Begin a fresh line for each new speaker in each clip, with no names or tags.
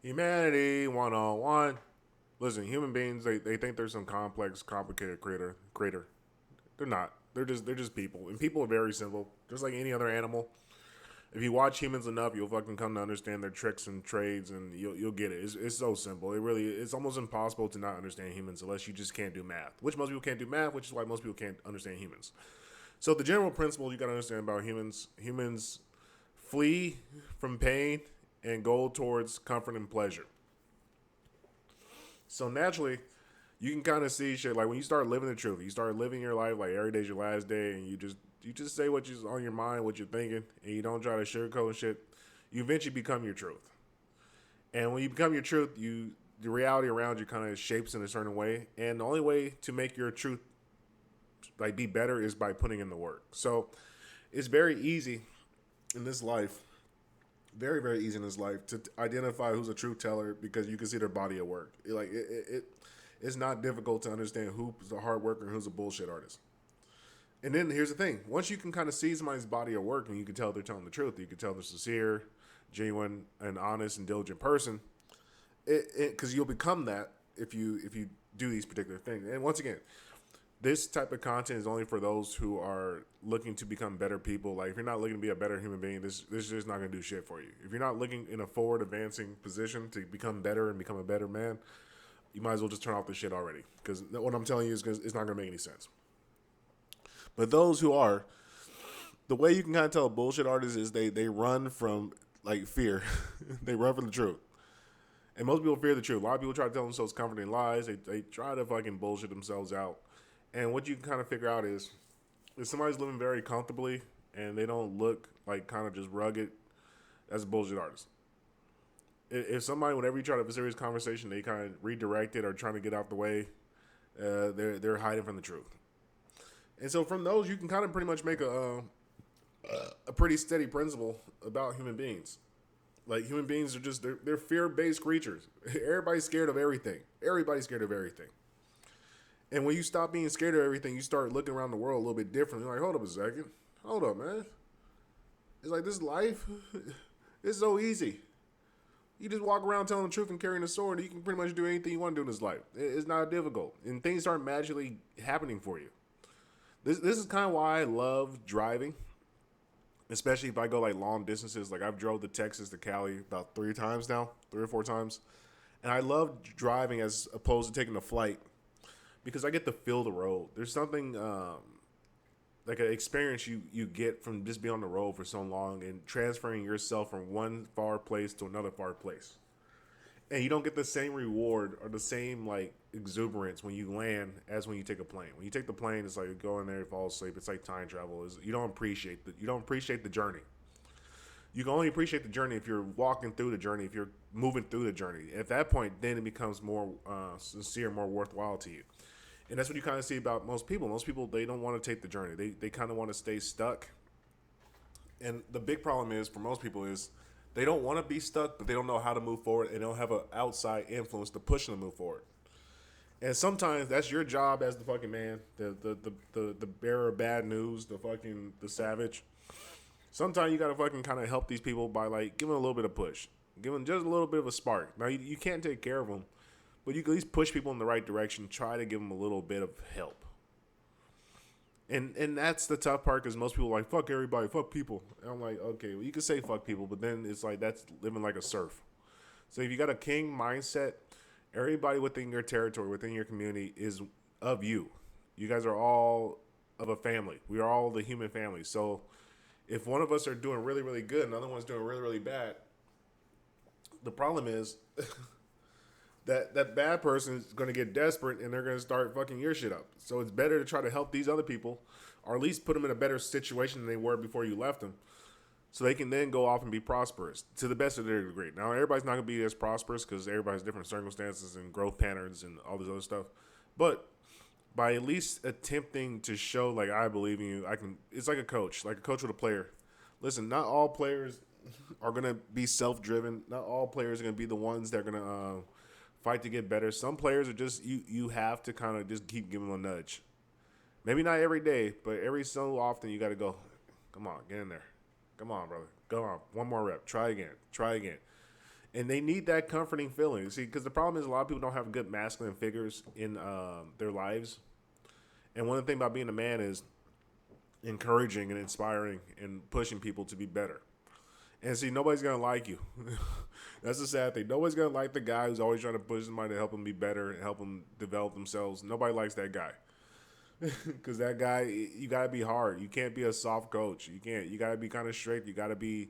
Humanity 101. Listen, human beings, they think they're some complex, complicated creator. They're not. They're just people. And people are very simple. Just like any other animal. If you watch humans enough, you'll fucking come to understand their tricks and trades, and you'll get it. It's so simple. It's almost impossible to not understand humans unless you just can't do math. Which most people can't do math, which is why most people can't understand humans. So the general principle you gotta understand about humans flee from pain and go towards comfort and pleasure. So naturally, you can kind of see shit like when you start living the truth, you start living your life like every day's your last day, and you just say what's on your mind, what you're thinking, and you don't try to sugarcoat shit. You eventually become your truth, and when you become your truth, the reality around you kind of shapes in a certain way, and the only way to make your truth like be better is by putting in the work. So it's very easy in this life, very easy in this life to identify who's a truth teller because you can see their body of work. It's not difficult to understand who's a hard worker and who's a bullshit artist. And then here's the thing: once you can kind of see somebody's body of work and you can tell they're telling the truth, you can tell they're sincere, genuine, and honest and diligent person. Because you'll become that if you do these particular things. And once again, this type of content is only for those who are looking to become better people. Like if you're not looking to be a better human being, this is just not gonna do shit for you. If you're not looking in a forward advancing position to become better and become a better man, you might as well just turn off the shit already. Because what I'm telling you is it's not gonna make any sense. But those who are, the way you can kind of tell a bullshit artist is they run from like fear. They run from the truth. And most people fear the truth. A lot of people try to tell themselves comforting lies. They try to fucking bullshit themselves out. And what you can kind of figure out is if somebody's living very comfortably and they don't look like kind of just rugged, that's a bullshit artist. If somebody, whenever you try to have a serious conversation, they kind of redirect it or trying to get out the way, they're hiding from the truth. And so from those, you can kind of pretty much make a pretty steady principle about human beings. Like human beings are just they're fear based creatures. Everybody's scared of everything. Everybody's scared of everything. And when you stop being scared of everything, you start looking around the world a little bit different. You're like, hold up a second. Hold up, man. It's like this life, it's so easy. You just walk around telling the truth and carrying a sword, and you can pretty much do anything you want to do in this life. It's not difficult. And things start magically happening for you. This is kind of why I love driving, especially if I go like long distances. Like I've drove to Texas to Cali about 3 times now, 3 or 4 times. And I love driving as opposed to taking a flight because I get to feel the road. There's something like an experience you get from just being on the road for so long and transferring yourself from one far place to another far place. And you don't get the same reward or the same like exuberance when you land as when you take a plane. When you take the plane, it's like you go in there, you fall asleep. It's like time travel. You don't appreciate the journey. You can only appreciate the journey if you're walking through the journey, if you're moving through the journey. At that point, then it becomes more sincere, more worthwhile to you. And that's what you kind of see about most people. Most people, they don't want to take the journey. They kind of want to stay stuck. And the big problem is for most people is they don't want to be stuck, but they don't know how to move forward, and they don't have an outside influence to push them to move forward. And sometimes that's your job as the fucking man, the bearer of bad news, the savage. Sometimes you gotta fucking kind of help these people by like giving a little bit of push, giving just a little bit of a spark. Now you can't take care of them, but you can at least push people in the right direction. Try to give them a little bit of help. And that's the tough part because most people are like fuck everybody, fuck people. And I'm like, okay, well you can say fuck people, but then it's like that's living like a serf. So if you got a king mindset, everybody within your territory, within your community is of you. You guys are all of a family. We are all the human family. So if one of us are doing really good and the other one's doing really bad, the problem is that bad person is going to get desperate and they're going to start fucking your shit up. So it's better to try to help these other people, or at least put them in a better situation than they were before you left them, so they can then go off and be prosperous to the best of their degree. Now everybody's not going to be as prosperous because everybody has different circumstances and growth patterns and all this other stuff, but by at least attempting to show like I believe in you, I can. It's like a coach with a player. Listen, not all players are gonna be self-driven. Not all players are gonna be the ones that are gonna fight to get better. Some players are just you. You have to kind of just keep giving them a nudge. Maybe not every day, but every so often you got to go. Come on, get in there. Come on, brother. Go on. One more rep. Try again. Try again. And they need that comforting feeling. See, because the problem is a lot of people don't have good masculine figures in their lives. And one of the things about being a man is encouraging and inspiring and pushing people to be better. And see, nobody's gonna like you. That's the sad thing. Nobody's gonna like the guy who's always trying to push somebody to help them be better and help them develop themselves. Nobody likes that guy. Because that guy, you gotta be hard. You can't be a soft coach. You can't. You gotta be kind of straight. You gotta be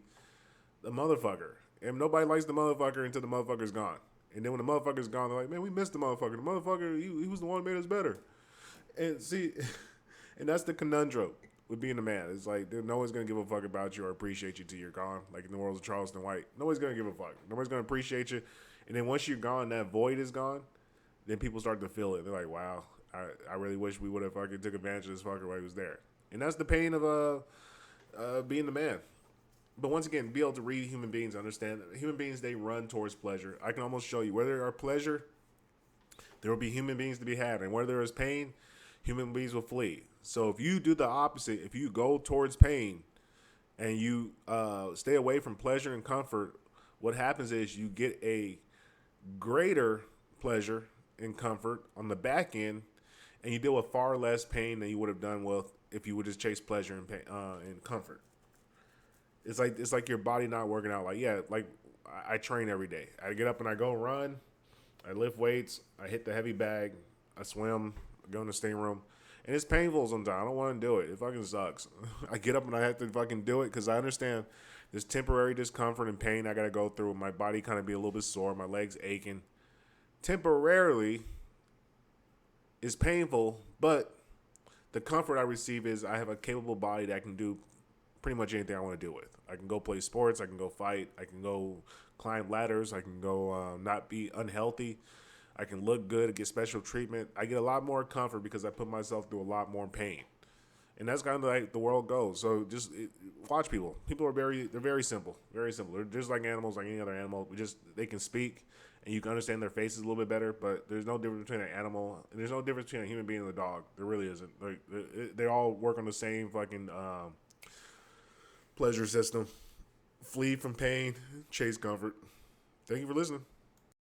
the motherfucker. And nobody likes the motherfucker until the motherfucker's gone. And then when the motherfucker's gone, they're like, man, we missed the motherfucker. The motherfucker, he was the one who made us better. And see, and that's the conundrum with being a man. It's like no one's gonna give a fuck about you or appreciate you till you're gone. Like in the world of Charleston White, nobody's gonna give a fuck. Nobody's gonna appreciate you. And then once you're gone, that void is gone. Then people start to feel it. They're like, wow, I really wish we would have fucking took advantage of this fucker while he was there. And that's the pain of being the man. But once again, be able to read human beings, understand that human beings, they run towards pleasure. I can almost show you where there are pleasure, there will be human beings to be had. And where there is pain, human beings will flee. So if you do the opposite, if you go towards pain and you stay away from pleasure and comfort, what happens is you get a greater pleasure and comfort on the back end, and you deal with far less pain than you would have done with if you would just chase pleasure and pain, and comfort. It's like your body not working out. Like I train every day. I get up and I go run. I lift weights. I hit the heavy bag. I swim. I go in the steam room. And it's painful sometimes. I don't want to do it. It fucking sucks. I get up and I have to fucking do it because I understand this temporary discomfort and pain I got to go through. My body kind of be a little bit sore. My legs aching. Temporarily is painful, but the comfort I receive is I have a capable body that can do pretty much anything I want to do with. I can go play sports. I can go fight. I can go climb ladders. I can go not be unhealthy. I can look good, get special treatment. I get a lot more comfort because I put myself through a lot more pain. And that's kind of like the world goes. So just watch people. People are they're very simple. Very simple. They're just like animals, like any other animal. They can speak and you can understand their faces a little bit better, but there's no difference between an animal. And there's no difference between a human being and a dog. There really isn't. Like they all work on the same fucking pleasure system. Flee from pain, chase comfort. Thank you for listening.